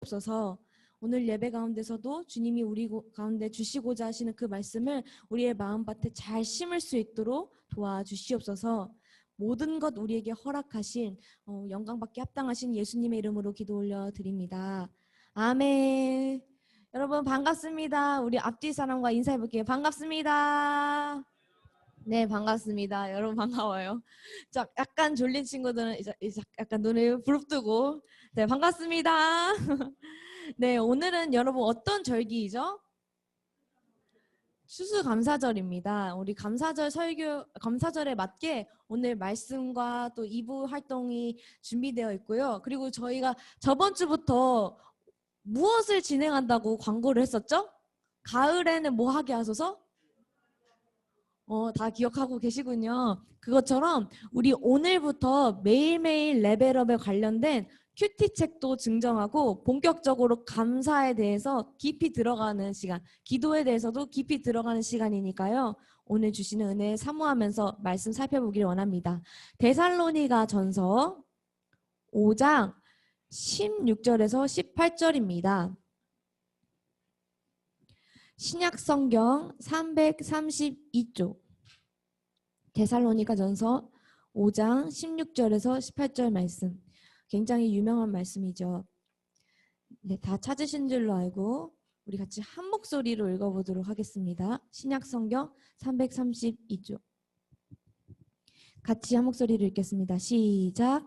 주시옵소서. 오늘 예배 가운데서도 주님이 우리 가운데 주시고자 하시는 그 말씀을 우리의 마음밭에 잘 심을 수 있도록 도와주시옵소서. 모든 것 우리에게 허락하신 영광받기 합당하신 예수님의 이름으로 기도 올려드립니다. 아멘. 여러분 반갑습니다. 우리 앞뒤 사람과 인사해 볼게요. 반갑습니다. 네, 반갑습니다. 여러분 반가워요. 약간 졸린 친구들은 이제 약간 눈을 부릅뜨고 네, 반갑습니다. 네, 오늘은 여러분 어떤 절기이죠? 추수감사절입니다. 우리 감사절에 맞게 오늘 말씀과 또 2부 활동이 준비되어 있고요. 그리고 저희가 저번 주부터 무엇을 진행한다고 광고를 했었죠? 가을에는 뭐 하게 하소서? 다 기억하고 계시군요. 그것처럼 우리 오늘부터 매일매일 레벨업에 관련된 큐티 책도 증정하고 본격적으로 감사에 대해서 깊이 들어가는 시간, 기도에 대해서도 깊이 들어가는 시간이니까요. 오늘 주시는 은혜 사모하면서 말씀 살펴보기를 원합니다. 데살로니가 전서 5장 16절에서 18절입니다. 신약성경 332쪽 데살로니가 전서 5장 16절에서 18절 말씀, 굉장히 유명한 말씀이죠. 네, 다 찾으신 줄로 알고 우리 같이 한 목소리로 읽어보도록 하겠습니다. 신약성경 332쪽 같이 한 목소리로 읽겠습니다. 시작.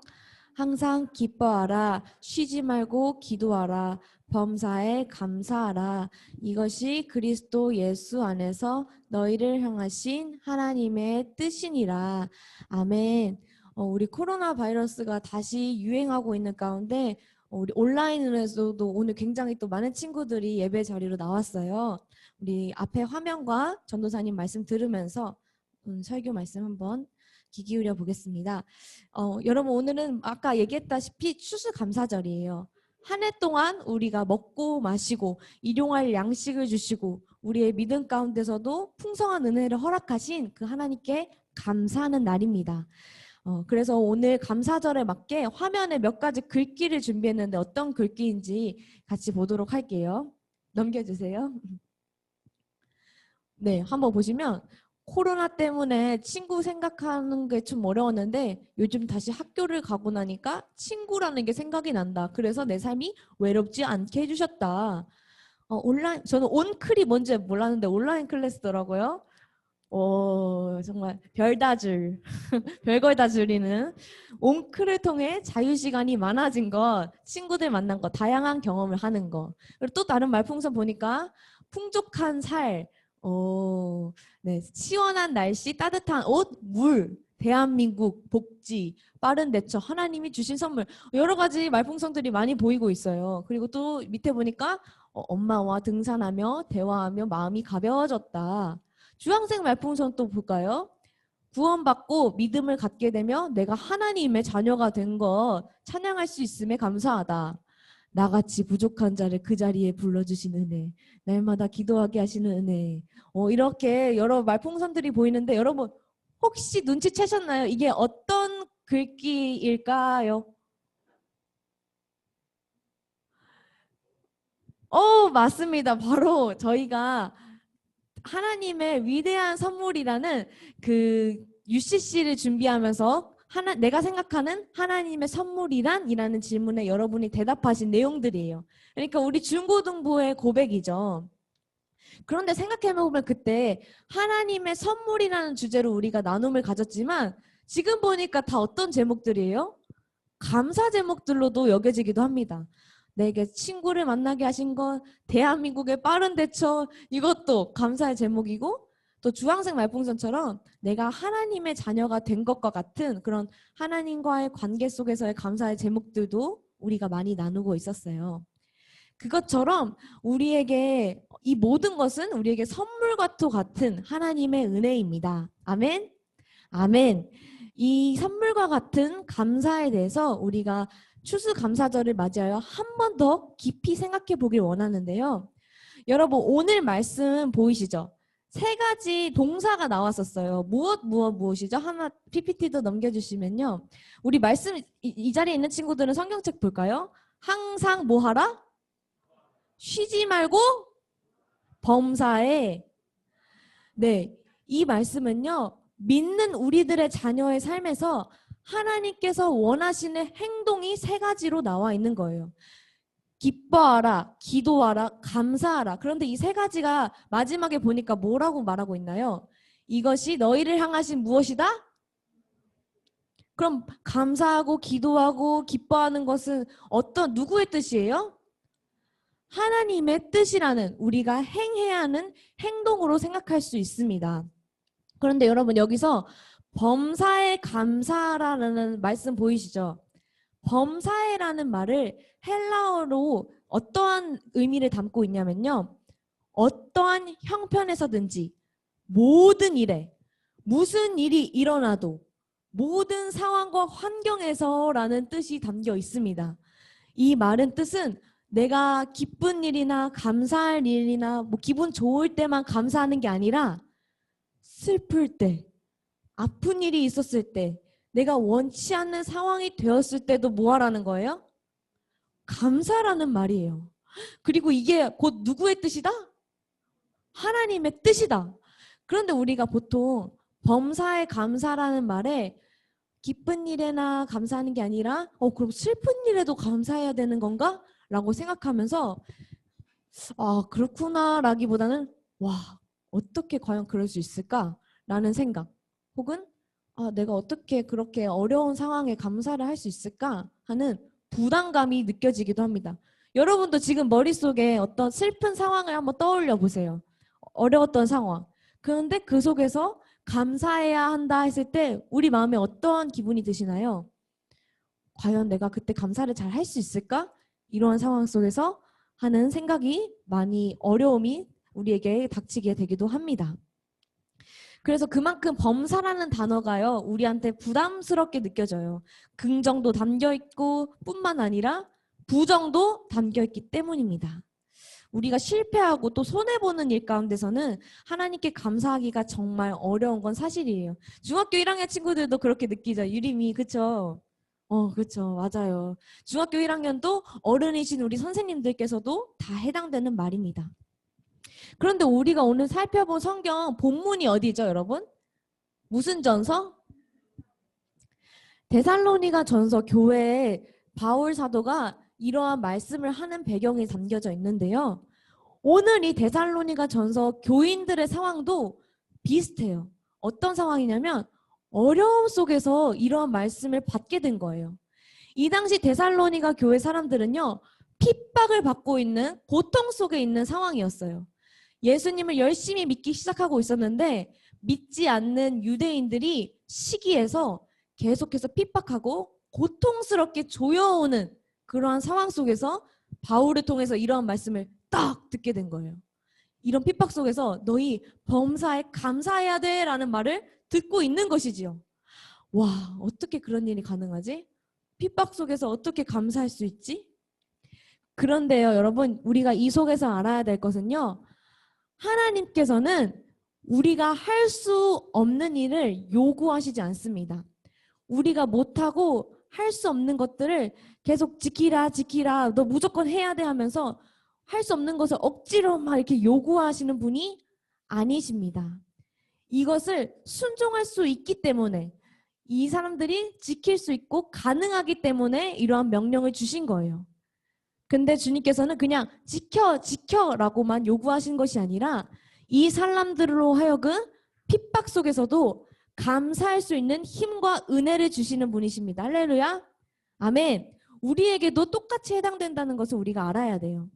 항상 기뻐하라. 쉬지 말고 기도하라. 범사에 감사하라. 이것이 그리스도 예수 안에서 너희를 향하신 하나님의 뜻이니라. 아멘. 우리 코로나 바이러스가 다시 유행하고 있는 가운데 우리 온라인으로서도 오늘 굉장히 또 많은 친구들이 예배 자리로 나왔어요. 우리 앞에 화면과 전도사님 말씀 들으면서 설교 말씀 한번 귀 기울여 보겠습니다. 여러분 오늘은 아까 얘기했다시피 추수감사절이에요. 한 해 동안 우리가 먹고 마시고 일용할 양식을 주시고 우리의 믿음 가운데서도 풍성한 은혜를 허락하신 그 하나님께 감사하는 날입니다. 그래서 오늘 감사절에 맞게 화면에 몇 가지 글귀를 준비했는데 어떤 글귀인지 같이 보도록 할게요. 넘겨주세요. 네, 한번 보시면 코로나 때문에 친구 생각하는 게 좀 어려웠는데 요즘 다시 학교를 가고 나니까 친구라는 게 생각이 난다. 그래서 내 삶이 외롭지 않게 해주셨다. 저는 온클이 뭔지 몰랐는데 온라인 클래스더라고요. 정말 별다줄, 별걸 다 줄이는 온클을 통해 자유시간이 많아진 것, 친구들 만난 것, 다양한 경험을 하는 것. 그리고 또 다른 말풍선 보니까 풍족한 살, 네, 시원한 날씨, 따뜻한 옷, 물, 대한민국, 복지, 빠른 대처, 하나님이 주신 선물, 여러 가지 말풍선들이 많이 보이고 있어요. 그리고 또 밑에 보니까 엄마와 등산하며 대화하며 마음이 가벼워졌다. 주황색 말풍선 또 볼까요? 구원받고 믿음을 갖게 되며 내가 하나님의 자녀가 된 것 찬양할 수 있음에 감사하다. 나같이 부족한 자를 그 자리에 불러주시는 은혜, 날마다 기도하게 하시는 은혜. 이렇게 여러 말풍선들이 보이는데 여러분 혹시 눈치채셨나요? 이게 어떤 글귀일까요? 맞습니다. 바로 저희가 하나님의 위대한 선물이라는 그 UCC를 준비하면서 내가 생각하는 하나님의 선물이란? 이라는 질문에 여러분이 대답하신 내용들이에요. 그러니까 우리 중고등부의 고백이죠. 그런데 생각해보면 그때 하나님의 선물이라는 주제로 우리가 나눔을 가졌지만 지금 보니까 다 어떤 제목들이에요? 감사 제목들로도 여겨지기도 합니다. 내게 친구를 만나게 하신 것, 대한민국의 빠른 대처, 이것도 감사의 제목이고, 또 주황색 말풍선처럼 내가 하나님의 자녀가 된 것과 같은 그런 하나님과의 관계 속에서의 감사의 제목들도 우리가 많이 나누고 있었어요. 그것처럼 우리에게 이 모든 것은 우리에게 선물과 같은 하나님의 은혜입니다. 아멘. 아멘. 이 선물과 같은 감사에 대해서 우리가 추수감사절을 맞이하여 한 번 더 깊이 생각해 보길 원하는데요. 여러분 오늘 말씀 보이시죠? 세 가지 동사가 나왔었어요. 무엇이죠? 하나 PPT도 넘겨주시면요. 우리 말씀 이 자리에 있는 친구들은 성경책 볼까요? 항상 뭐 하라? 쉬지 말고 범사에. 네, 이 말씀은요, 믿는 우리들의 자녀의 삶에서 하나님께서 원하시는 행동이 세 가지로 나와 있는 거예요. 기뻐하라, 기도하라, 감사하라. 그런데 이 세 가지가 마지막에 보니까 뭐라고 말하고 있나요? 이것이 너희를 향하신 무엇이다? 그럼 감사하고 기도하고 기뻐하는 것은 누구의 뜻이에요? 하나님의 뜻이라는, 우리가 행해야 하는 행동으로 생각할 수 있습니다. 그런데 여러분, 여기서 범사에 감사하라는 말씀 보이시죠? 범사에라는 말을 헬라어로 어떠한 의미를 담고 있냐면요, 어떠한 형편에서든지 모든 일에, 무슨 일이 일어나도 모든 상황과 환경에서라는 뜻이 담겨 있습니다. 이 말은 뜻은 내가 기쁜 일이나 감사할 일이나 기분 좋을 때만 감사하는 게 아니라 슬플 때, 아픈 일이 있었을 때, 내가 원치 않는 상황이 되었을 때도 뭐 하라는 거예요? 감사라는 말이에요. 그리고 이게 곧 누구의 뜻이다? 하나님의 뜻이다. 그런데 우리가 보통 범사에 감사라는 말에 기쁜 일에나 감사하는 게 아니라 그럼 슬픈 일에도 감사해야 되는 건가? 라고 생각하면서 그렇구나 라기보다는 와, 어떻게 과연 그럴 수 있을까? 라는 생각, 혹은 내가 어떻게 그렇게 어려운 상황에 감사를 할 수 있을까? 하는 부담감이 느껴지기도 합니다. 여러분도 지금 머릿속에 어떤 슬픈 상황을 한번 떠올려 보세요. 어려웠던 상황. 그런데 그 속에서 감사해야 한다 했을 때 우리 마음에 어떠한 기분이 드시나요? 과연 내가 그때 감사를 잘 할 수 있을까? 이러한 상황 속에서 하는 생각이 많이 어려움이 우리에게 닥치게 되기도 합니다. 그래서 그만큼 범사라는 단어가요, 우리한테 부담스럽게 느껴져요. 긍정도 담겨있고 뿐만 아니라 부정도 담겨있기 때문입니다. 우리가 실패하고 또 손해보는 일 가운데서는 하나님께 감사하기가 정말 어려운 건 사실이에요. 중학교 1학년 친구들도 그렇게 느끼죠. 유림이, 그쵸? 그쵸. 맞아요. 중학교 1학년도 어른이신 우리 선생님들께서도 다 해당되는 말입니다. 그런데 우리가 오늘 살펴본 성경 본문이 어디죠, 여러분? 무슨 전서? 데살로니가 전서 교회에 바울 사도가 이러한 말씀을 하는 배경이 담겨져 있는데요. 오늘 이 데살로니가 전서 교인들의 상황도 비슷해요. 어떤 상황이냐면 어려움 속에서 이러한 말씀을 받게 된 거예요. 이 당시 데살로니가 교회 사람들은요, 핍박을 받고 있는, 고통 속에 있는 상황이었어요. 예수님을 열심히 믿기 시작하고 있었는데 믿지 않는 유대인들이 시기에서 계속해서 핍박하고 고통스럽게 조여오는 그러한 상황 속에서 바울을 통해서 이러한 말씀을 딱 듣게 된 거예요. 이런 핍박 속에서 너희 범사에 감사해야 돼 라는 말을 듣고 있는 것이지요. 와, 어떻게 그런 일이 가능하지? 핍박 속에서 어떻게 감사할 수 있지? 그런데요, 여러분, 우리가 이 속에서 알아야 될 것은요, 하나님께서는 우리가 할 수 없는 일을 요구하시지 않습니다. 우리가 못하고 할 수 없는 것들을 계속 지키라 지키라 너 무조건 해야 돼 하면서 할 수 없는 것을 억지로 막 이렇게 요구하시는 분이 아니십니다. 이것을 순종할 수 있기 때문에, 이 사람들이 지킬 수 있고 가능하기 때문에 이러한 명령을 주신 거예요. 근데 주님께서는 그냥 지켜라고만 요구하신 것이 아니라 이 사람들로 하여금 핍박 속에서도 감사할 수 있는 힘과 은혜를 주시는 분이십니다. 할렐루야. 아멘. 우리에게도 똑같이 해당된다는 것을 우리가 알아야 돼요.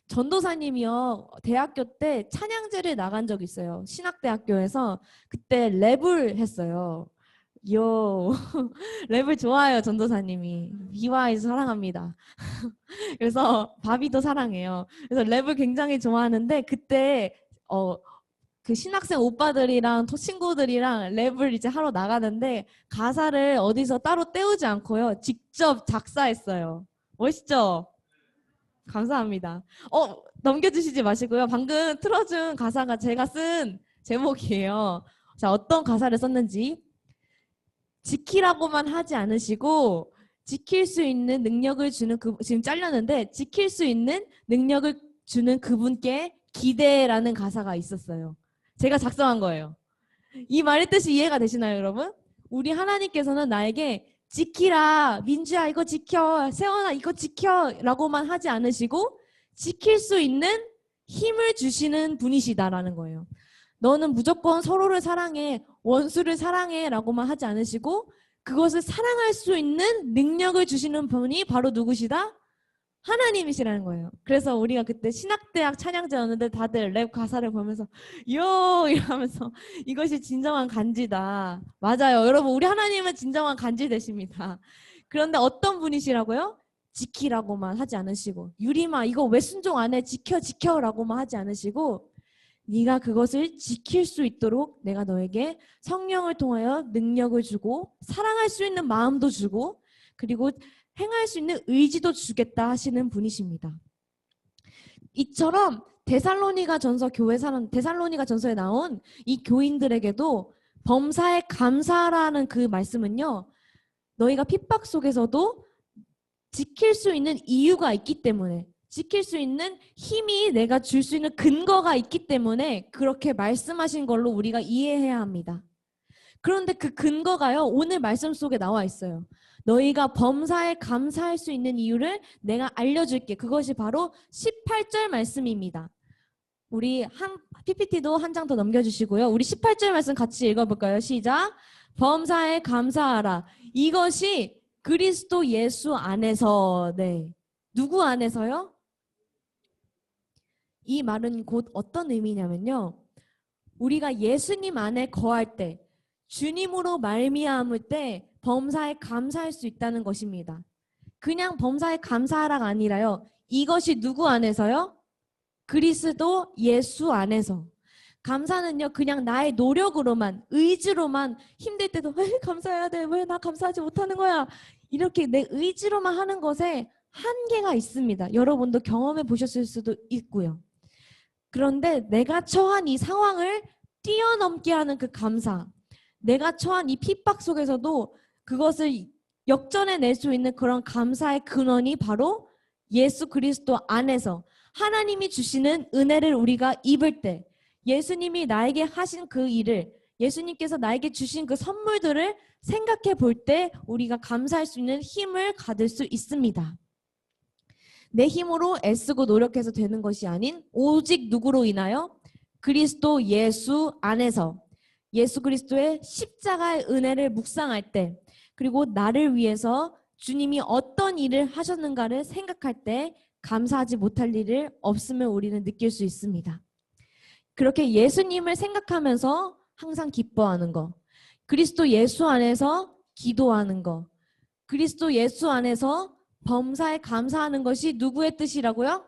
전도사님이요, 대학교 때 찬양제를 나간 적이 있어요. 신학대학교에서. 그때 랩을 했어요. 랩을 좋아해요, 전도사님이. 비와이 사랑합니다. 그래서 바비도 사랑해요. 그래서 랩을 굉장히 좋아하는데 그때 그 신학생 오빠들이랑 친구들이랑 랩을 이제 하러 나가는데 가사를 어디서 따로 떼우지 않고요, 직접 작사했어요. 멋있죠? 감사합니다. 넘겨주시지 마시고요. 방금 틀어준 가사가 제가 쓴 제목이에요. 자, 어떤 가사를 썼는지. 지키라고만 하지 않으시고 지킬 수 있는 능력을 주는, 지금 잘렸는데 지킬 수 있는 능력을 주는 그분께 기대라는 가사가 있었어요. 제가 작성한 거예요. 이 말의 뜻이 이해가 되시나요, 여러분? 우리 하나님께서는 나에게 지키라, 민주야 이거 지켜, 세원아 이거 지켜 라고만 하지 않으시고 지킬 수 있는 힘을 주시는 분이시다라는 거예요. 너는 무조건 서로를 사랑해, 원수를 사랑해 라고만 하지 않으시고 그것을 사랑할 수 있는 능력을 주시는 분이 바로 누구시다? 하나님이시라는 거예요. 그래서 우리가 그때 신학대학 찬양제였는데 다들 랩 가사를 보면서 요 이러면서 이것이 진정한 간지다. 맞아요. 여러분 우리 하나님은 진정한 간지 되십니다. 그런데 어떤 분이시라고요? 지키라고만 하지 않으시고 유리마 이거 왜 순종 안 해? 지켜 라고만 하지 않으시고 네가 그것을 지킬 수 있도록 내가 너에게 성령을 통하여 능력을 주고 사랑할 수 있는 마음도 주고 그리고 행할 수 있는 의지도 주겠다 하시는 분이십니다. 이처럼 데살로니가 전서에 나온 이 교인들에게도 범사에 감사라는 그 말씀은요. 너희가 핍박 속에서도 지킬 수 있는 이유가 있기 때문에 지킬 수 있는 힘이 내가 줄 수 있는 근거가 있기 때문에 그렇게 말씀하신 걸로 우리가 이해해야 합니다. 그런데 그 근거가요. 오늘 말씀 속에 나와 있어요. 너희가 범사에 감사할 수 있는 이유를 내가 알려줄게. 그것이 바로 18절 말씀입니다. 우리 PPT도 한 장 더 넘겨주시고요. 우리 18절 말씀 같이 읽어볼까요? 시작. 범사에 감사하라. 이것이 그리스도 예수 안에서 네. 누구 안에서요? 이 말은 곧 어떤 의미냐면요. 우리가 예수님 안에 거할 때 주님으로 말미암을 때 범사에 감사할 수 있다는 것입니다. 그냥 범사에 감사하라가 아니라요. 이것이 누구 안에서요? 그리스도 예수 안에서. 감사는요. 그냥 나의 노력으로만 의지로만 힘들 때도 왜 감사해야 돼? 왜 나 감사하지 못하는 거야? 이렇게 내 의지로만 하는 것에 한계가 있습니다. 여러분도 경험해 보셨을 수도 있고요. 그런데 내가 처한 이 상황을 뛰어넘게 하는 그 감사, 내가 처한 이 핍박 속에서도 그것을 역전해낼 수 있는 그런 감사의 근원이 바로 예수 그리스도 안에서 하나님이 주시는 은혜를 우리가 입을 때 예수님이 나에게 하신 그 일을 예수님께서 나에게 주신 그 선물들을 생각해 볼 때 우리가 감사할 수 있는 힘을 가질 수 있습니다. 내 힘으로 애쓰고 노력해서 되는 것이 아닌 오직 누구로 인하여? 그리스도 예수 안에서 예수 그리스도의 십자가의 은혜를 묵상할 때 그리고 나를 위해서 주님이 어떤 일을 하셨는가를 생각할 때 감사하지 못할 일을 없음을 우리는 느낄 수 있습니다. 그렇게 예수님을 생각하면서 항상 기뻐하는 것, 그리스도 예수 안에서 기도하는 것, 그리스도 예수 안에서 범사에 감사하는 것이 누구의 뜻이라고요?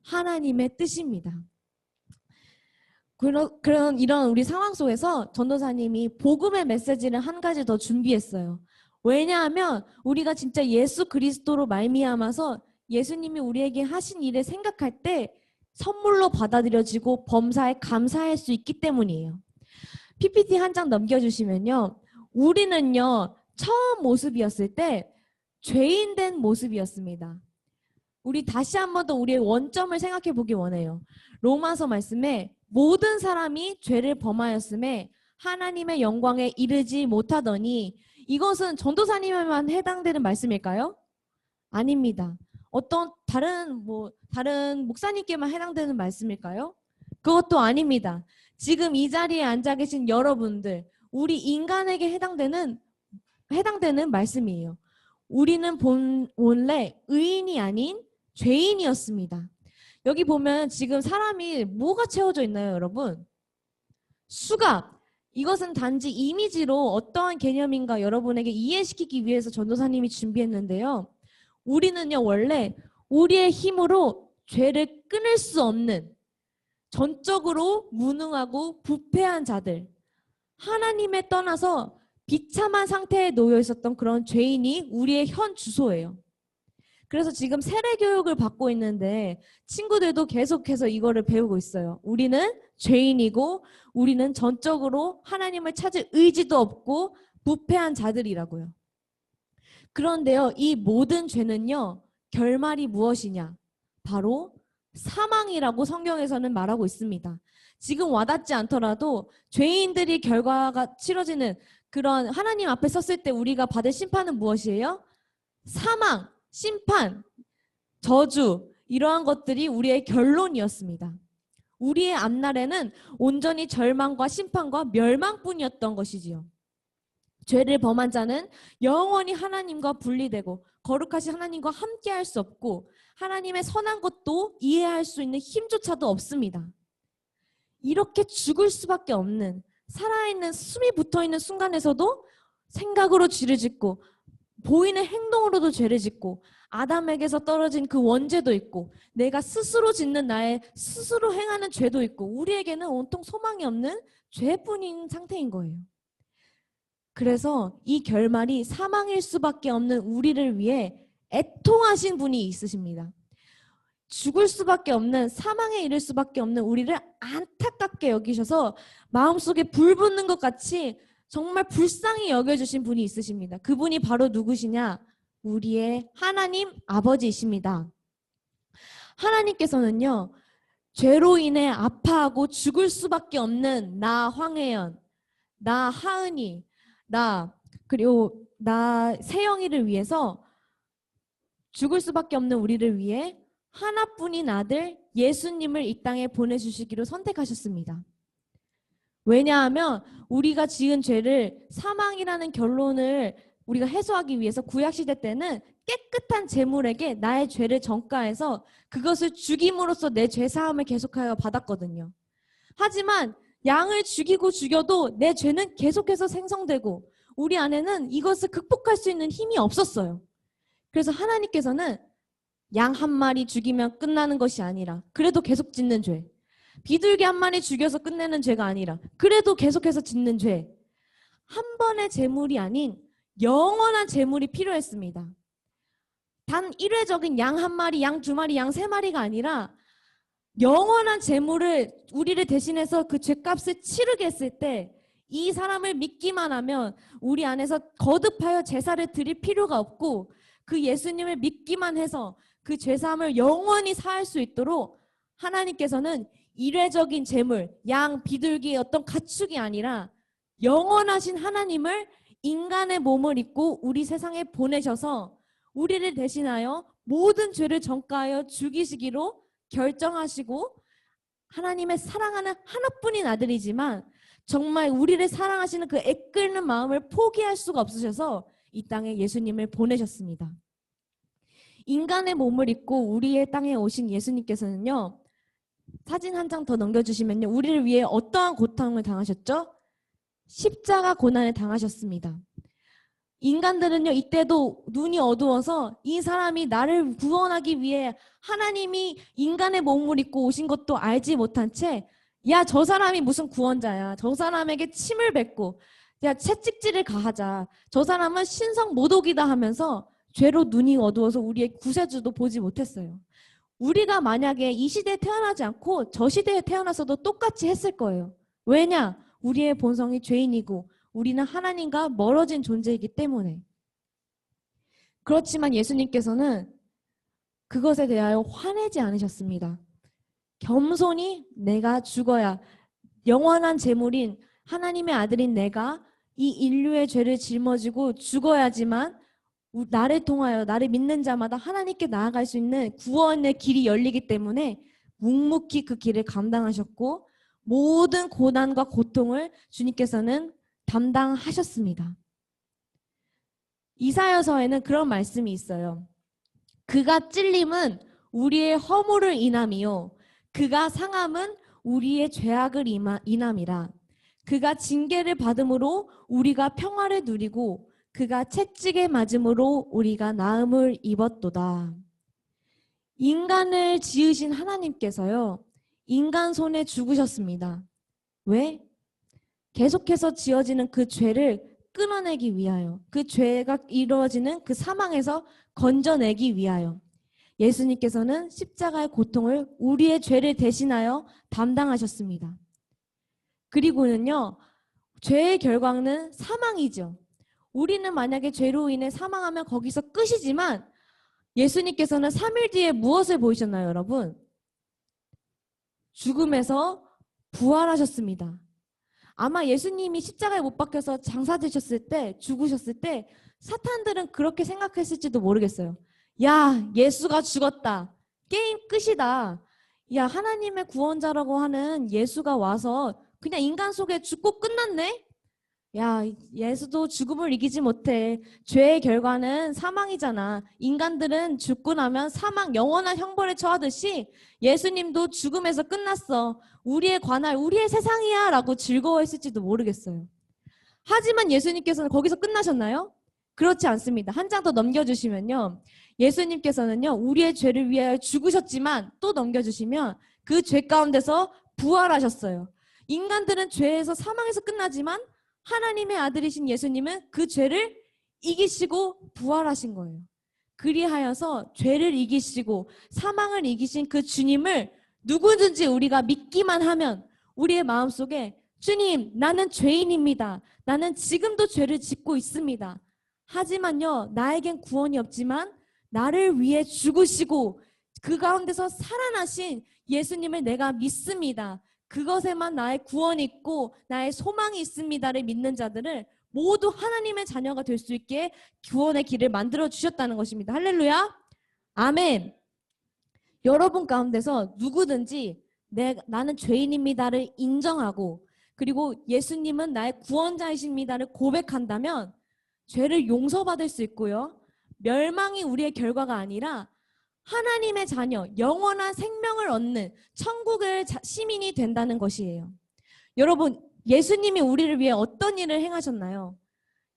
하나님의 뜻입니다. 이런 우리 상황 속에서 전도사님이 복음의 메시지를 한 가지 더 준비했어요. 왜냐하면 우리가 진짜 예수 그리스도로 말미암아서 예수님이 우리에게 하신 일을 생각할 때 선물로 받아들여지고 범사에 감사할 수 있기 때문이에요. PPT 한 장 넘겨주시면요. 우리는요. 처음 모습이었을 때 죄인 된 모습이었습니다. 우리 다시 한 번 더 우리의 원점을 생각해 보기 원해요. 로마서 말씀에 모든 사람이 죄를 범하였음에 하나님의 영광에 이르지 못하더니 이것은 전도사님에만 해당되는 말씀일까요? 아닙니다. 어떤 다른 목사님께만 해당되는 말씀일까요? 그것도 아닙니다. 지금 이 자리에 앉아 계신 여러분들, 우리 인간에게 해당되는 말씀이에요. 우리는 원래 의인이 아닌 죄인이었습니다. 여기 보면 지금 사람이 뭐가 채워져 있나요, 여러분? 수갑. 이것은 단지 이미지로 어떠한 개념인가 여러분에게 이해시키기 위해서 전도사님이 준비했는데요. 우리는요, 원래 우리의 힘으로 죄를 끊을 수 없는 전적으로 무능하고 부패한 자들, 하나님에 떠나서 비참한 상태에 놓여 있었던 그런 죄인이 우리의 현 주소예요. 그래서 지금 세례 교육을 받고 있는데 친구들도 계속해서 이거를 배우고 있어요. 우리는 죄인이고 우리는 전적으로 하나님을 찾을 의지도 없고 부패한 자들이라고요. 그런데요, 이 모든 죄는요, 결말이 무엇이냐? 바로 사망이라고 성경에서는 말하고 있습니다. 지금 와닿지 않더라도 죄인들이 결과가 치러지는 그런 하나님 앞에 섰을 때 우리가 받을 심판은 무엇이에요? 사망, 심판, 저주, 이러한 것들이 우리의 결론이었습니다. 우리의 앞날에는 온전히 절망과 심판과 멸망뿐이었던 것이지요. 죄를 범한 자는 영원히 하나님과 분리되고 거룩하신 하나님과 함께할 수 없고 하나님의 선한 것도 이해할 수 있는 힘조차도 없습니다. 이렇게 죽을 수밖에 없는, 살아있는 숨이 붙어있는 순간에서도 생각으로 죄를 짓고 보이는 행동으로도 죄를 짓고 아담에게서 떨어진 그 원죄도 있고 내가 스스로 짓는 나의 스스로 행하는 죄도 있고 우리에게는 온통 소망이 없는 죄뿐인 상태인 거예요. 그래서 이 결말이 사망일 수밖에 없는 우리를 위해 애통하신 분이 있으십니다. 죽을 수밖에 없는, 사망에 이를 수밖에 없는 우리를 안타깝게 여기셔서 마음속에 불 붙는 것 같이 정말 불쌍히 여겨주신 분이 있으십니다. 그분이 바로 누구시냐? 우리의 하나님 아버지이십니다. 하나님께서는요, 죄로 인해 아파하고 죽을 수밖에 없는 나 황혜연, 나 하은이, 그리고 나 세영이를 위해서 죽을 수밖에 없는 우리를 위해 하나뿐인 아들 예수님을 이 땅에 보내주시기로 선택하셨습니다. 왜냐하면 우리가 지은 죄를 사망이라는 결론을 우리가 해소하기 위해서 구약시대 때는 깨끗한 제물에게 나의 죄를 전가해서 그것을 죽임으로써 내 죄사함을 계속하여 받았거든요. 하지만 양을 죽이고 죽여도 내 죄는 계속해서 생성되고 우리 안에는 이것을 극복할 수 있는 힘이 없었어요. 그래서 하나님께서는 양 한 마리 죽이면 끝나는 것이 아니라 그래도 계속 짓는 죄, 비둘기 한 마리 죽여서 끝내는 죄가 아니라 그래도 계속해서 짓는 죄, 한 번의 제물이 아닌 영원한 제물이 필요했습니다. 단 일회적인 양 한 마리, 양 두 마리, 양 세 마리가 아니라 영원한 제물을 우리를 대신해서 그 죄값을 치르게 했을 때 이 사람을 믿기만 하면 우리 안에서 거듭하여 제사를 드릴 필요가 없고 그 예수님을 믿기만 해서 그 죄사함을 영원히 사할 수 있도록 하나님께서는 일회적인 제물, 양, 비둘기의 어떤 가축이 아니라 영원하신 하나님을 인간의 몸을 입고 우리 세상에 보내셔서 우리를 대신하여 모든 죄를 전가하여 죽이시기로 결정하시고 하나님의 사랑하는 하나뿐인 아들이지만 정말 우리를 사랑하시는 그 애끓는 마음을 포기할 수가 없으셔서 이 땅에 예수님을 보내셨습니다. 인간의 몸을 입고 우리의 땅에 오신 예수님께서는요, 사진 한 장 더 넘겨주시면요, 우리를 위해 어떠한 고통을 당하셨죠? 십자가 고난을 당하셨습니다. 인간들은요, 이때도 눈이 어두워서 이 사람이 나를 구원하기 위해 하나님이 인간의 몸을 입고 오신 것도 알지 못한 채, 야, 저 사람이 무슨 구원자야. 저 사람에게 침을 뱉고, 야, 채찍질을 가하자. 저 사람은 신성 모독이다 하면서 죄로 눈이 어두워서 우리의 구세주도 보지 못했어요. 우리가 만약에 이 시대에 태어나지 않고 저 시대에 태어났어도 똑같이 했을 거예요. 왜냐? 우리의 본성이 죄인이고 우리는 하나님과 멀어진 존재이기 때문에. 그렇지만 예수님께서는 그것에 대하여 화내지 않으셨습니다. 겸손히 내가 죽어야 영원한 제물인 하나님의 아들인 내가 이 인류의 죄를 짊어지고 죽어야지만 나를 통하여 나를 믿는 자마다 하나님께 나아갈 수 있는 구원의 길이 열리기 때문에 묵묵히 그 길을 감당하셨고 모든 고난과 고통을 주님께서는 담당하셨습니다. 이사야서에는 그런 말씀이 있어요. 그가 찔림은 우리의 허물을 인함이요 그가 상함은 우리의 죄악을 인함이라. 그가 징계를 받음으로 우리가 평화를 누리고 그가 채찍에 맞음으로 우리가 나음을 입었도다. 인간을 지으신 하나님께서요, 인간 손에 죽으셨습니다. 왜? 계속해서 지어지는 그 죄를 끊어내기 위하여, 그 죄가 이루어지는 그 사망에서 건져내기 위하여 예수님께서는 십자가의 고통을 우리의 죄를 대신하여 담당하셨습니다. 그리고는요, 죄의 결과는 사망이죠. 우리는 만약에 죄로 인해 사망하면 거기서 끝이지만 예수님께서는 3일 뒤에 무엇을 보이셨나요, 여러분? 죽음에서 부활하셨습니다. 아마 예수님이 십자가에 못 박혀서 장사되셨을 때, 죽으셨을 때 사탄들은 그렇게 생각했을지도 모르겠어요. 야, 예수가 죽었다. 게임 끝이다. 야, 하나님의 구원자라고 하는 예수가 와서 그냥 인간 속에 죽고 끝났네? 야, 예수도 죽음을 이기지 못해. 죄의 결과는 사망이잖아. 인간들은 죽고 나면 사망, 영원한 형벌에 처하듯이 예수님도 죽음에서 끝났어. 우리의 관할, 우리의 세상이야 라고 즐거워했을지도 모르겠어요. 하지만 예수님께서는 거기서 끝나셨나요? 그렇지 않습니다. 한 장 더 넘겨주시면요. 예수님께서는요, 우리의 죄를 위하여 죽으셨지만 또 넘겨주시면 그 죄 가운데서 부활하셨어요. 인간들은 죄에서 사망에서 끝나지만 하나님의 아들이신 예수님은 그 죄를 이기시고 부활하신 거예요. 그리하여서 죄를 이기시고 사망을 이기신 그 주님을 누구든지 우리가 믿기만 하면 우리의 마음속에 주님, 나는 죄인입니다. 나는 지금도 죄를 짓고 있습니다. 하지만요, 나에겐 구원이 없지만 나를 위해 죽으시고 그 가운데서 살아나신 예수님을 내가 믿습니다. 그것에만 나의 구원이 있고 나의 소망이 있습니다를 믿는 자들을 모두 하나님의 자녀가 될 수 있게 구원의 길을 만들어 주셨다는 것입니다. 할렐루야. 아멘. 여러분 가운데서 누구든지 나는 죄인입니다를 인정하고 그리고 예수님은 나의 구원자이십니다를 고백한다면 죄를 용서받을 수 있고요. 멸망이 우리의 결과가 아니라 하나님의 자녀, 영원한 생명을 얻는 천국의 시민이 된다는 것이에요. 여러분, 예수님이 우리를 위해 어떤 일을 행하셨나요?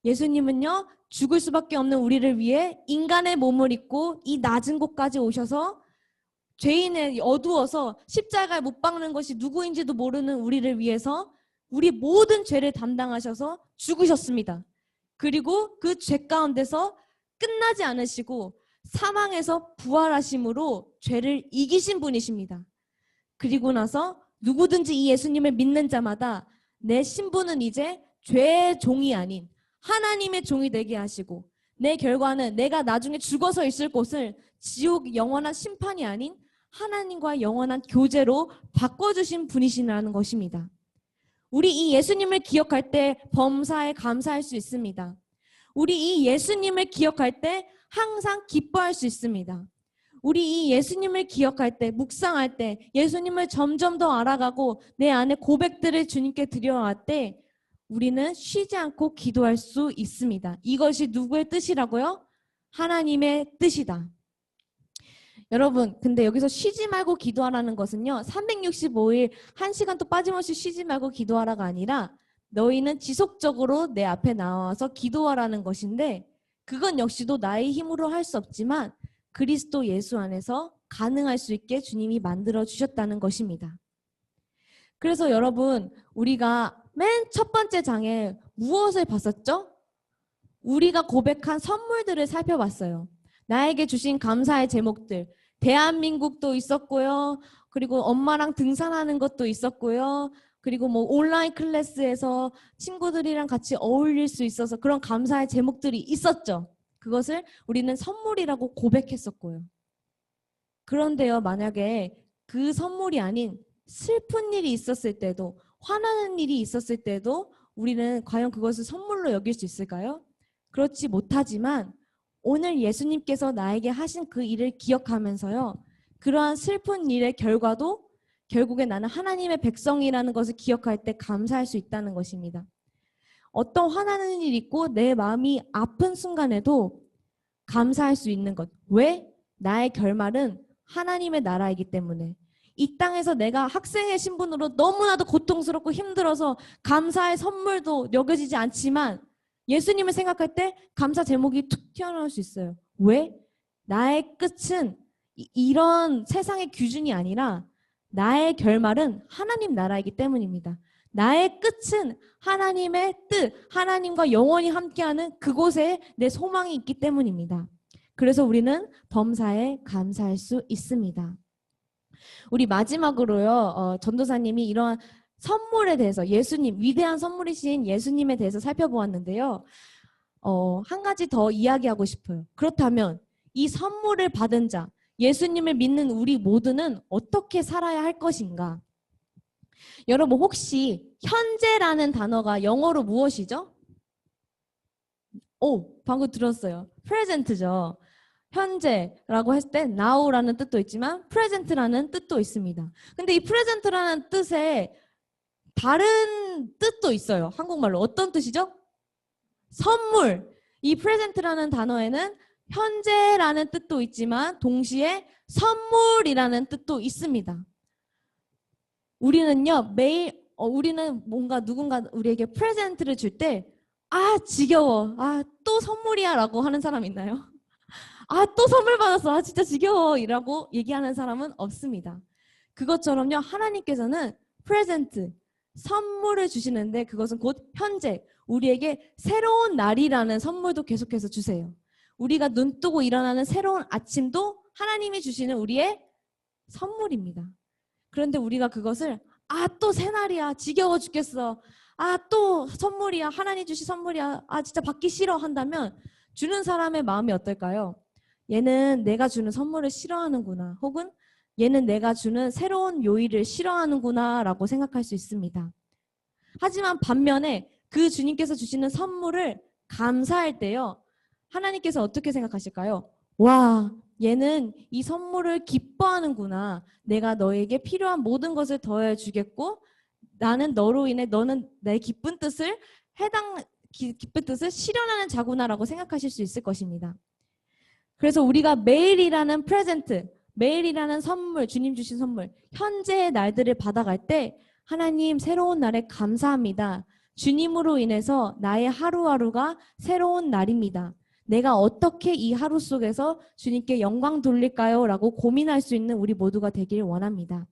예수님은요, 죽을 수밖에 없는 우리를 위해 인간의 몸을 입고 이 낮은 곳까지 오셔서 죄인의 어두워서 십자가에 못 박는 것이 누구인지도 모르는 우리를 위해서 우리 모든 죄를 담당하셔서 죽으셨습니다. 그리고 그 죄 가운데서 끝나지 않으시고 사망에서 부활하심으로 죄를 이기신 분이십니다. 그리고 나서 누구든지 이 예수님을 믿는 자마다 내 신분은 이제 죄의 종이 아닌 하나님의 종이 되게 하시고 내 결과는 내가 나중에 죽어서 있을 곳을 지옥 영원한 심판이 아닌 하나님과 영원한 교제로 바꿔주신 분이시라는 것입니다. 우리 이 예수님을 기억할 때 범사에 감사할 수 있습니다. 우리 이 예수님을 기억할 때 항상 기뻐할 수 있습니다. 우리 이 예수님을 기억할 때, 묵상할 때, 예수님을 점점 더 알아가고 내 안에 고백들을 주님께 드려갈 때 우리는 쉬지 않고 기도할 수 있습니다. 이것이 누구의 뜻이라고요? 하나님의 뜻이다. 여러분, 근데 여기서 쉬지 말고 기도하라는 것은요, 365일 1시간도 빠짐없이 쉬지 말고 기도하라가 아니라 너희는 지속적으로 내 앞에 나와서 기도하라는 것인데 그건 역시도 나의 힘으로 할 수 없지만 그리스도 예수 안에서 가능할 수 있게 주님이 만들어 주셨다는 것입니다. 그래서 여러분, 우리가 맨 첫 번째 장에 무엇을 봤었죠? 우리가 고백한 선물들을 살펴봤어요. 나에게 주신 감사의 제목들, 대한민국도 있었고요. 그리고 엄마랑 등산하는 것도 있었고요. 그리고 뭐 온라인 클래스에서 친구들이랑 같이 어울릴 수 있어서 그런 감사의 제목들이 있었죠. 그것을 우리는 선물이라고 고백했었고요. 그런데요, 만약에 그 선물이 아닌 슬픈 일이 있었을 때도, 화나는 일이 있었을 때도 우리는 과연 그것을 선물로 여길 수 있을까요? 그렇지 못하지만 오늘 예수님께서 나에게 하신 그 일을 기억하면서요, 그러한 슬픈 일의 결과도 결국에 나는 하나님의 백성이라는 것을 기억할 때 감사할 수 있다는 것입니다. 어떤 화나는 일이 있고 내 마음이 아픈 순간에도 감사할 수 있는 것. 왜? 나의 결말은 하나님의 나라이기 때문에. 이 땅에서 내가 학생의 신분으로 너무나도 고통스럽고 힘들어서 감사의 선물도 여겨지지 않지만 예수님을 생각할 때 감사 제목이 툭 튀어나올 수 있어요. 왜? 나의 끝은 이런 세상의 기준이 아니라 나의 결말은 하나님 나라이기 때문입니다. 나의 끝은 하나님의 뜻, 하나님과 영원히 함께하는 그곳에 내 소망이 있기 때문입니다. 그래서 우리는 범사에 감사할 수 있습니다. 우리 마지막으로요, 전도사님이 이러한 선물에 대해서 예수님, 위대한 선물이신 예수님에 대해서 살펴보았는데요. 한 가지 더 이야기하고 싶어요. 그렇다면 이 선물을 받은 자, 예수님을 믿는 우리 모두는 어떻게 살아야 할 것인가? 여러분 혹시 현재라는 단어가 영어로 무엇이죠? 오, 방금 들었어요. present죠. 현재라고 했을 때 now라는 뜻도 있지만 present라는 뜻도 있습니다. 근데 이 present라는 뜻에 다른 뜻도 있어요. 한국말로. 어떤 뜻이죠? 선물. 이 present라는 단어에는 현재라는 뜻도 있지만 동시에 선물이라는 뜻도 있습니다. 우리는요, 매일 우리는 뭔가 누군가 우리에게 프레젠트를 줄 때 지겨워. 또 선물이야 라고 하는 사람 있나요? 또 선물 받았어. 진짜 지겨워. 이라고 얘기하는 사람은 없습니다. 그것처럼요, 하나님께서는 프레젠트, 선물을 주시는데 그것은 곧 현재, 우리에게 새로운 날이라는 선물도 계속해서 주세요. 우리가 눈 뜨고 일어나는 새로운 아침도 하나님이 주시는 우리의 선물입니다. 그런데 우리가 그것을 또 새날이야. 지겨워 죽겠어. 또 선물이야. 하나님 주신 선물이야. 진짜 받기 싫어 한다면 주는 사람의 마음이 어떨까요? 얘는 내가 주는 선물을 싫어하는구나. 혹은 얘는 내가 주는 새로운 요일을 싫어하는구나 라고 생각할 수 있습니다. 하지만 반면에 그 주님께서 주시는 선물을 감사할 때요. 하나님께서 어떻게 생각하실까요? 와, 얘는 이 선물을 기뻐하는구나. 내가 너에게 필요한 모든 것을 더해 주겠고 나는 너로 인해 너는 내 기쁜 뜻을 기쁜 뜻을 실현하는 자구나라고 생각하실 수 있을 것입니다. 그래서 우리가 매일이라는 프레젠트, 매일이라는 선물, 주님 주신 선물, 현재의 날들을 받아갈 때 하나님 새로운 날에 감사합니다. 주님으로 인해서 나의 하루하루가 새로운 날입니다. 내가 어떻게 이 하루 속에서 주님께 영광 돌릴까요? 라고 고민할 수 있는 우리 모두가 되길 원합니다.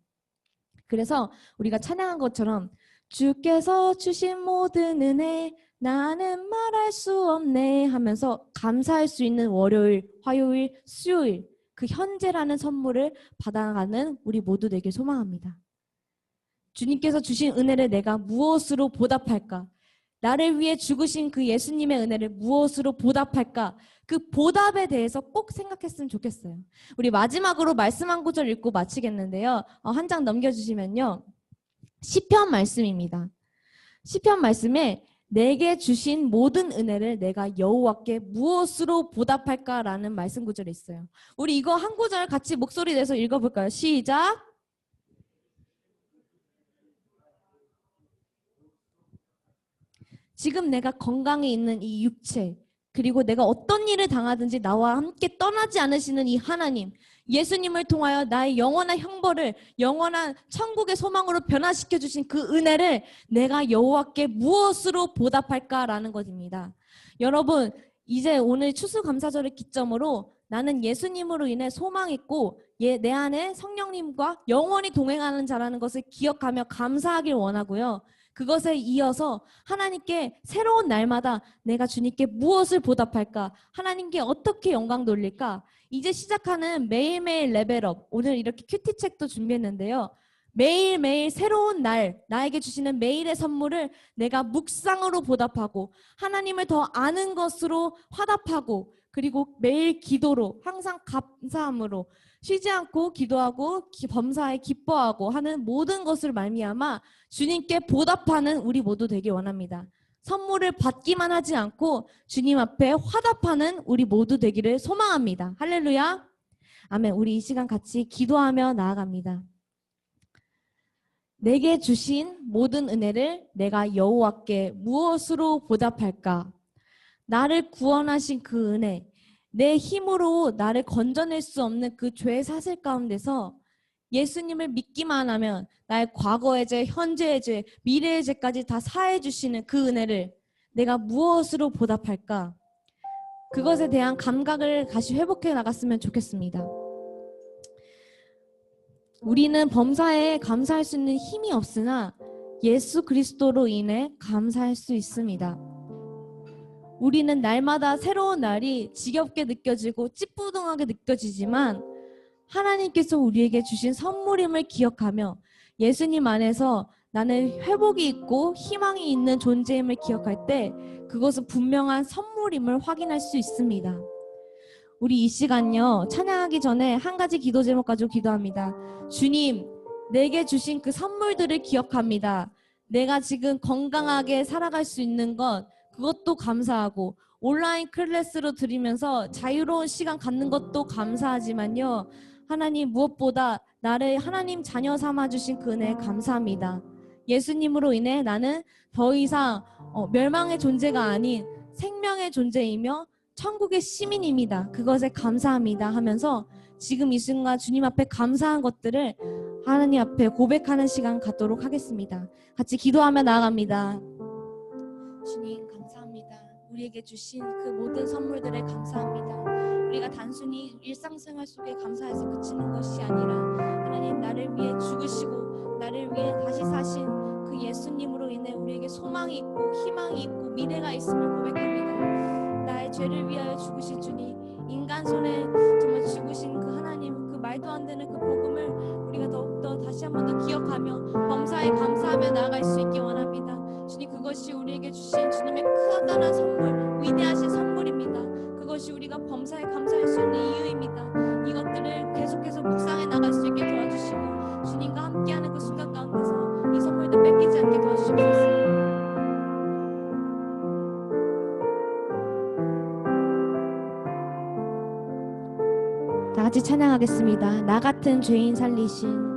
그래서 우리가 찬양한 것처럼 주께서 주신 모든 은혜 나는 말할 수 없네 하면서 감사할 수 있는 월요일, 화요일, 수요일 그 현재라는 선물을 받아가는 우리 모두 되길 소망합니다. 주님께서 주신 은혜를 내가 무엇으로 보답할까? 나를 위해 죽으신 그 예수님의 은혜를 무엇으로 보답할까? 그 보답에 대해서 꼭 생각했으면 좋겠어요. 우리 마지막으로 말씀 한 구절 읽고 마치겠는데요. 한 장 넘겨주시면요. 시편 말씀입니다. 시편 말씀에 내게 주신 모든 은혜를 내가 여호와께 무엇으로 보답할까라는 말씀 구절이 있어요. 우리 이거 한 구절 같이 목소리 내서 읽어볼까요? 시작! 지금 내가 건강에 있는 이 육체, 그리고 내가 어떤 일을 당하든지 나와 함께 떠나지 않으시는 이 하나님, 예수님을 통하여 나의 영원한 형벌을 영원한 천국의 소망으로 변화시켜 주신 그 은혜를 내가 여호와께 무엇으로 보답할까라는 것입니다. 여러분, 이제 오늘 추수감사절을 기점으로 나는 예수님으로 인해 소망 있고 내 안에 성령님과 영원히 동행하는 자라는 것을 기억하며 감사하길 원하고요. 그것에 이어서 하나님께 새로운 날마다 내가 주님께 무엇을 보답할까? 하나님께 어떻게 영광 돌릴까? 이제 시작하는 매일매일 레벨업. 오늘 이렇게 큐티 책도 준비했는데요. 매일매일 새로운 날, 나에게 주시는 매일의 선물을 내가 묵상으로 보답하고 하나님을 더 아는 것으로 화답하고 그리고 매일 기도로 항상 감사함으로 쉬지 않고 기도하고 범사에 기뻐하고 하는 모든 것을 말미암아 주님께 보답하는 우리 모두 되길 원합니다. 선물을 받기만 하지 않고 주님 앞에 화답하는 우리 모두 되기를 소망합니다. 할렐루야. 아멘. 우리 이 시간 같이 기도하며 나아갑니다. 내게 주신 모든 은혜를 내가 여호와께 무엇으로 보답할까? 나를 구원하신 그 은혜, 내 힘으로 나를 건져낼 수 없는 그 죄의 사슬 가운데서 예수님을 믿기만 하면 나의 과거의 죄, 현재의 죄, 미래의 죄까지 다 사해 주시는 그 은혜를 내가 무엇으로 보답할까? 그것에 대한 감각을 다시 회복해 나갔으면 좋겠습니다. 우리는 범사에 감사할 수 있는 힘이 없으나 예수 그리스도로 인해 감사할 수 있습니다. 우리는 날마다 새로운 날이 지겹게 느껴지고 찌뿌둥하게 느껴지지만 하나님께서 우리에게 주신 선물임을 기억하며 예수님 안에서 나는 회복이 있고 희망이 있는 존재임을 기억할 때 그것은 분명한 선물임을 확인할 수 있습니다. 우리 이 시간요 찬양하기 전에 한 가지 기도 제목 가지고 기도합니다. 주님, 내게 주신 그 선물들을 기억합니다. 내가 지금 건강하게 살아갈 수 있는 것, 그것도 감사하고 온라인 클래스로 들으면서 자유로운 시간 갖는 것도 감사하지만요. 하나님, 무엇보다 나를 하나님 자녀 삼아주신 그 은혜에 감사합니다. 예수님으로 인해 나는 더 이상 멸망의 존재가 아닌 생명의 존재이며 천국의 시민입니다. 그것에 감사합니다 하면서 지금 이 순간 주님 앞에 감사한 것들을 하나님 앞에 고백하는 시간 갖도록 하겠습니다. 같이 기도하며 나아갑니다. 주님 감사합니다. 우리에게 주신 그 모든 선물들에 감사합니다. 우리가 단순히 일상생활 속에 감사해서 그치는 것이 아니라 하나님, 나를 위해 죽으시고 나를 위해 다시 사신 그 예수님으로 인해 우리에게 소망이 있고 희망이 있고 미래가 있음을 고백합니다. 나의 죄를 위하여 죽으신 주님, 인간 손에 정말 죽으신 그 하나님, 그 말도 안 되는 그 복음을 우리가 더욱더 다시 한 번 더 기억하며 범사에 감사하며 나아갈 수 있기 원합니다. 주님, 그것이 우리에게 주신 주님의 크다란 선물, 위대하신 선물입니다. 그것이 우리가 범사에 감사할 수 있는 이유입니다. 이것들을 계속해서 묵상해 나갈 수 있게 도와주시고 주님과 함께하는 그 순간 가운데서 이 선물도 뺏기지 않게 도와주시옵소서. 다 같이 찬양하겠습니다. 나 같은 죄인 살리신.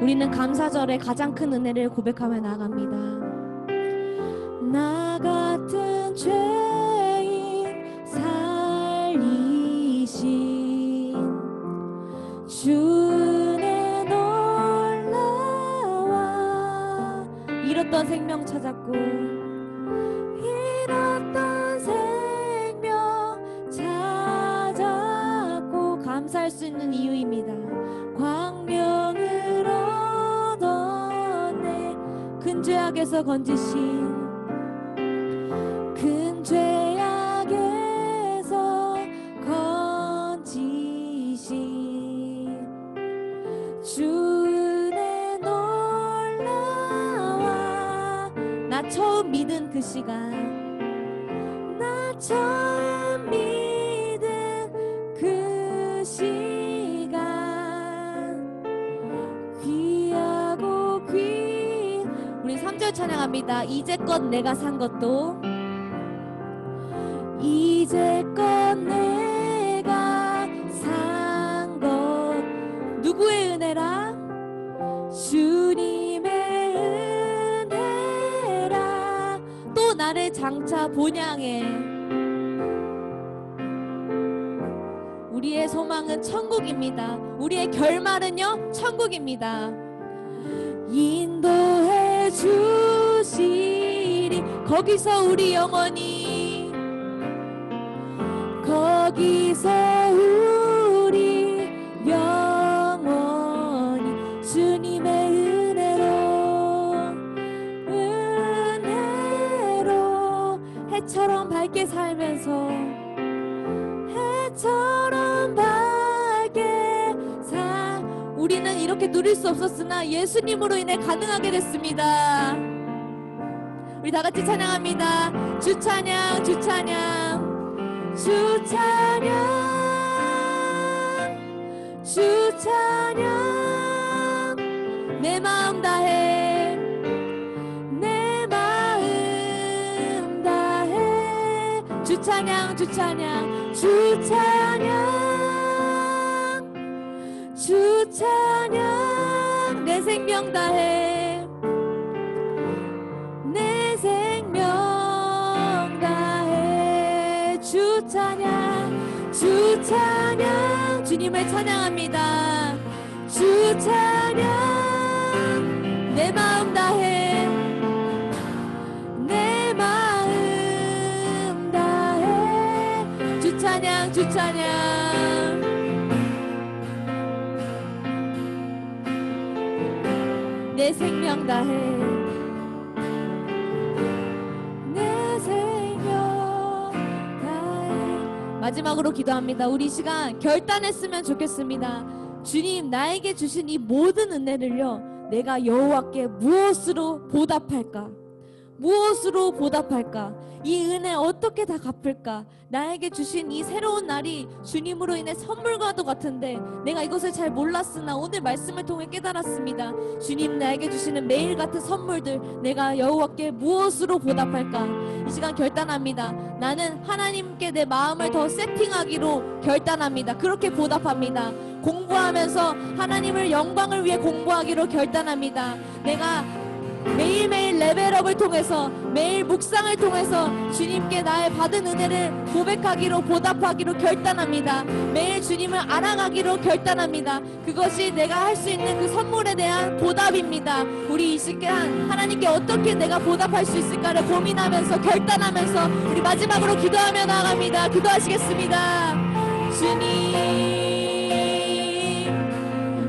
우리는 감사절에 가장 큰 은혜를 고백하며 나아갑니다. 나 같은 죄인 살리신 주의 놀라와. 잃었던 생명 찾았고 잃었던 생명 찾았고 감사할 수 있는 이유입니다. 광명을 얻었네. 큰 죄악에서 건지신, 큰 죄악에서 건지신 주 은혜 놀라와. 나 처음 믿은 그 시간, 나 처음 믿은 그 시간, 귀하고 우리 3절 찬양합니다. 이제껏 내가 산 것도, 이제껏 내가 산 것 누구의 은혜라? 주님의 은혜라. 또 나를 장차 본향해. 우리의 소망은 천국입니다. 우리의 결말은요 천국입니다. 인도해 주시리. 거기서 우리 영원히, 거기서 우리 영원히 주님의 은혜로 해처럼 밝게 살면서, 해처럼 밝게 우리는 이렇게 누릴 수 없었으나 예수님으로 인해 가능하게 됐습니다. 우리 다 같이 찬양합니다. 주 찬양, 주 찬양, 주 찬양, 주 찬양. 내 마음 다해, 내 마음 다해. 주 찬양, 주 찬양, 주 찬양, 주 찬양. 내 생명 다해, 내 생명 다해. 주 찬양, 주 찬양. 주님을 찬양합니다. 주 찬양. 내 마음 다해, 내 마음 다해. 주 찬양, 주 찬양. 내 생명 다해, 내 생명 다해. 마지막으로 기도합니다. 우리 시간 결단했으면 좋겠습니다. 주님, 나에게 주신 이 모든 은혜를요 내가 여호와께 무엇으로 보답할까? 무엇으로 보답할까? 이 은혜 어떻게 다 갚을까? 나에게 주신 이 새로운 날이 주님으로 인해 선물과도 같은데 내가 이것을 잘 몰랐으나 오늘 말씀을 통해 깨달았습니다. 주님 나에게 주시는 매일 같은 선물들 내가 여호와께 무엇으로 보답할까? 이 시간 결단합니다. 나는 하나님께 내 마음을 더 세팅하기로 결단합니다. 그렇게 보답합니다. 공부하면서 하나님을 영광을 위해 공부하기로 결단합니다. 내가 매일매일 레벨업을 통해서 매일 묵상을 통해서 주님께 나의 받은 은혜를 고백하기로 보답하기로 결단합니다. 매일 주님을 알아가기로 결단합니다. 그것이 내가 할 수 있는 그 선물에 대한 보답입니다. 우리 이 시간 하나님께 어떻게 내가 보답할 수 있을까를 고민하면서 결단하면서 우리 마지막으로 기도하며 나아갑니다. 기도하시겠습니다. 주님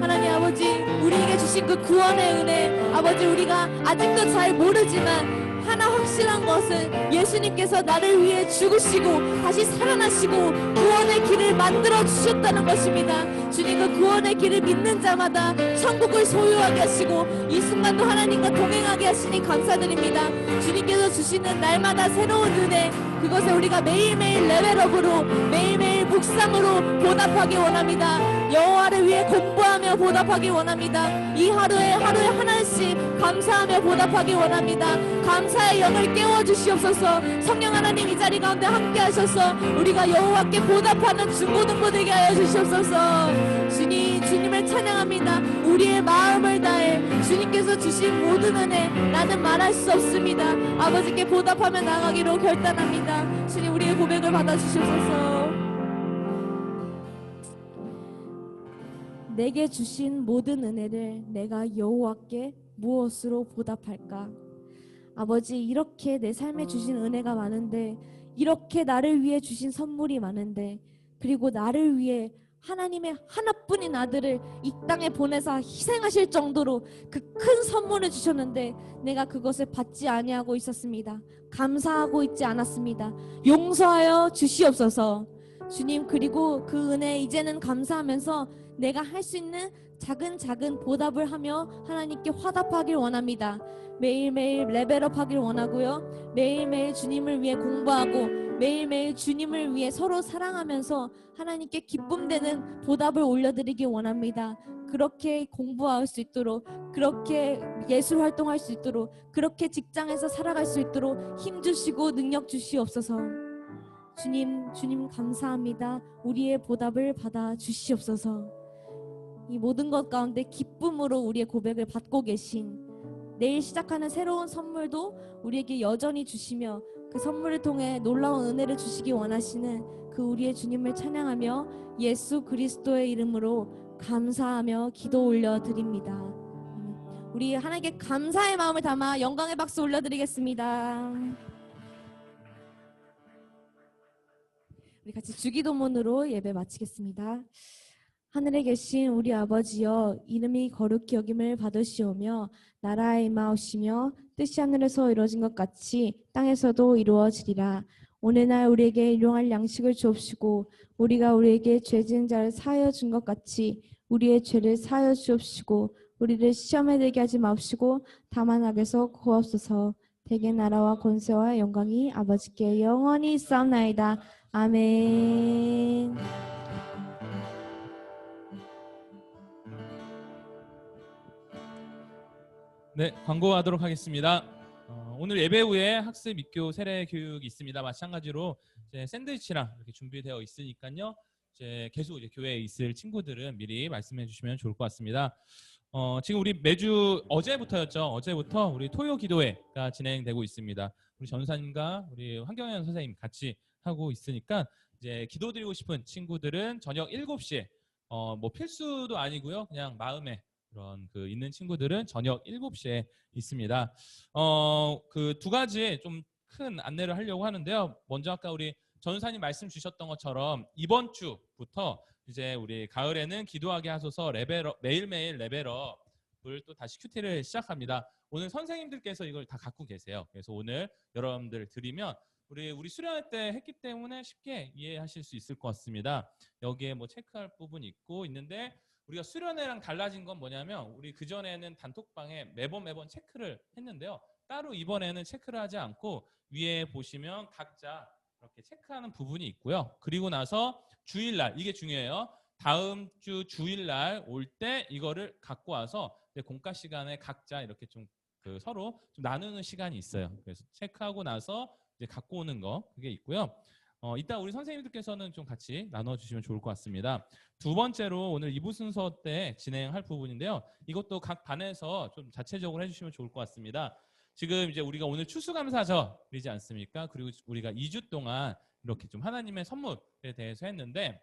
하나님 아버지 우리에게 주신 그 구원의 은혜 아버지 우리가 아직도 잘 모르지만 하나 확실한 것은 예수님께서 나를 위해 죽으시고 다시 살아나시고 구원의 길을 만들어 주셨다는 것입니다. 주님 그 구원의 길을 믿는 자마다 천국을 소유하게 하시고 이 순간도 하나님과 동행하게 하시니 감사드립니다. 주님께서 주시는 날마다 새로운 은혜 그것에 우리가 매일매일 레벨업으로 매일매일 묵상으로 보답하기 원합니다. 여호와를 위해 공부하며 보답하기 원합니다. 이 하루에 하나씩 감사하며 보답하기 원합니다. 감사의 영을 깨워주시옵소서. 성령 하나님 이 자리 가운데 함께 하셔서 우리가 여호와께 보답하는 중고등부 되게 하여 주시옵소서. 주님을 찬양합니다. 우리의 마음을 다해 주님께서 주신 모든 은혜 나는 말할 수 없습니다. 아버지께 보답하며 나가기로 결단합니다. 주님 우리의 고백을 받아주시옵소서. 내게 주신 모든 은혜를 내가 여호와께 무엇으로 보답할까? 아버지 이렇게 내 삶에 주신 은혜가 많은데 이렇게 나를 위해 주신 선물이 많은데 그리고 나를 위해 하나님의 하나뿐인 아들을 이 땅에 보내사 희생하실 정도로 그 큰 선물을 주셨는데 내가 그것을 받지 아니하고 있었습니다. 감사하고 있지 않았습니다. 용서하여 주시옵소서. 주님 그리고 그 은혜 이제는 감사하면서 내가 할 수 있는 작은 보답을 하며 하나님께 화답하길 원합니다. 매일매일 레벨업하길 원하고요. 매일매일 주님을 위해 공부하고 매일매일 주님을 위해 서로 사랑하면서 하나님께 기쁨되는 보답을 올려드리길 원합니다. 그렇게 공부할 수 있도록 그렇게 예술 활동할 수 있도록 그렇게 직장에서 살아갈 수 있도록 힘 주시고 능력 주시옵소서. 주님 감사합니다. 우리의 보답을 받아 주시옵소서. 이 모든 것 가운데 기쁨으로 우리의 고백을 받고 계신 내일 시작하는 새로운 선물도 우리에게 여전히 주시며 그 선물을 통해 놀라운 은혜를 주시기 원하시는 그 우리의 주님을 찬양하며 예수 그리스도의 이름으로 감사하며 기도 올려드립니다. 우리 하나님께 감사의 마음을 담아 영광의 박수 올려드리겠습니다. 우리 같이 주기도문으로 예배 마치겠습니다. 하늘에 계신 우리 아버지여 이름이 거룩히 여김을 받으시오며 나라의 임하옵시며 뜻이 하늘에서 이루어진 것 같이 땅에서도 이루어지리라. 오늘날 우리에게 일용할 양식을 주옵시고 우리가 우리에게 죄 지은 자를 사하여 준 것 같이 우리의 죄를 사하여 주옵시고 우리를 시험에 들게 하지 마옵시고 다만 악에서 구하옵소서. 대개 나라와 권세와 영광이 아버지께 영원히 있사옵나이다. 아멘. 네, 광고하도록 하겠습니다. 오늘 예배 후에 학습 입교 세례 교육이 있습니다. 마찬가지로 이제 샌드위치랑 이렇게 준비되어 있으니까요. 이제 계속 이제 교회에 있을 친구들은 미리 말씀해 주시면 좋을 것 같습니다. 지금 우리 매주 어제부터였죠. 어제부터 우리 토요 기도회가 진행되고 있습니다. 우리 전사님과 우리 황경현 선생님 같이 하고 있으니까 이제 기도드리고 싶은 친구들은 저녁 7시에 뭐 필수도 아니고요. 그냥 마음에 그런 그 있는 친구들은 저녁 7시에 있습니다. 그 두 가지 좀 큰 안내를 하려고 하는데요. 먼저 아까 우리 전사님 말씀 주셨던 것처럼 이번 주부터 이제 우리 가을에는 기도하게 하소서 레벨업 매일매일 레벨업을 또 다시 큐티를 시작합니다. 오늘 선생님들께서 이걸 다 갖고 계세요. 그래서 오늘 여러분들 드리면 우리 수련회 때 했기 때문에 쉽게 이해하실 수 있을 것 같습니다. 여기에 뭐 체크할 부분이 있는데 우리가 수련회랑 달라진 건 뭐냐면 우리 그전에는 단톡방에 매번 체크를 했는데요. 따로 이번에는 체크를 하지 않고 위에 보시면 각자 이렇게 체크하는 부분이 있고요. 그리고 나서 주일날 이게 중요해요. 다음 주 주일날 올 때 이거를 갖고 와서 이제 공과 시간에 각자 이렇게 좀 그 서로 좀 나누는 시간이 있어요. 그래서 체크하고 나서 이제 갖고 오는 거 그게 있고요. 이따 우리 선생님들께서는 좀 같이 나눠주시면 좋을 것 같습니다. 두 번째로 오늘 2부 순서 때 진행할 부분인데요. 이것도 각 반에서 좀 자체적으로 해주시면 좋을 것 같습니다. 지금 이제 우리가 오늘 추수감사절이지 않습니까? 그리고 우리가 2주 동안 이렇게 좀 하나님의 선물에 대해서 했는데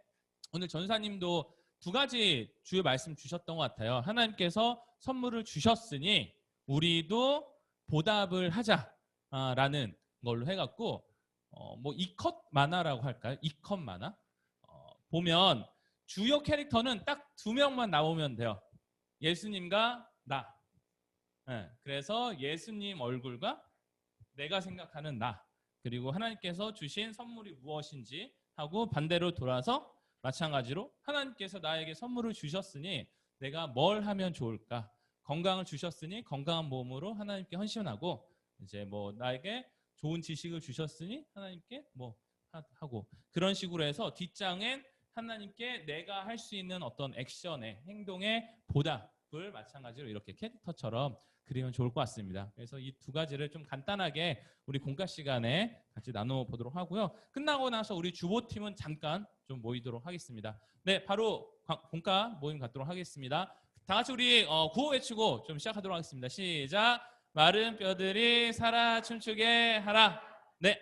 오늘 전사님도 두 가지 주요 말씀 주셨던 것 같아요. 하나님께서 선물을 주셨으니 우리도 보답을 하자라는 걸로 해갖고 뭐 이컷 만화라고 할까요? 이컷 만화? 보면 주요 캐릭터는 딱 두 명만 나오면 돼요. 예수님과 나. 네, 그래서 예수님 얼굴과 내가 생각하는 나. 그리고 하나님께서 주신 선물이 무엇인지 하고 반대로 돌아서 마찬가지로 하나님께서 나에게 선물을 주셨으니 내가 뭘 하면 좋을까? 건강을 주셨으니 건강한 몸으로 하나님께 헌신하고 이제 뭐 나에게 좋은 지식을 주셨으니 하나님께 뭐 하고 그런 식으로 해서 뒷장엔 하나님께 내가 할 수 있는 어떤 액션의 행동의 보답을 마찬가지로 이렇게 캐릭터처럼 그리면 좋을 것 같습니다. 그래서 이 두 가지를 좀 간단하게 우리 공과 시간에 같이 나눠 보도록 하고요. 끝나고 나서 우리 주보팀은 잠깐 좀 모이도록 하겠습니다. 네, 바로 공과 모임 갖도록 하겠습니다. 다 같이 우리 구호 외치고 좀 시작하도록 하겠습니다. 시작. 마른 뼈들이 살아 춤추게 하라. 네.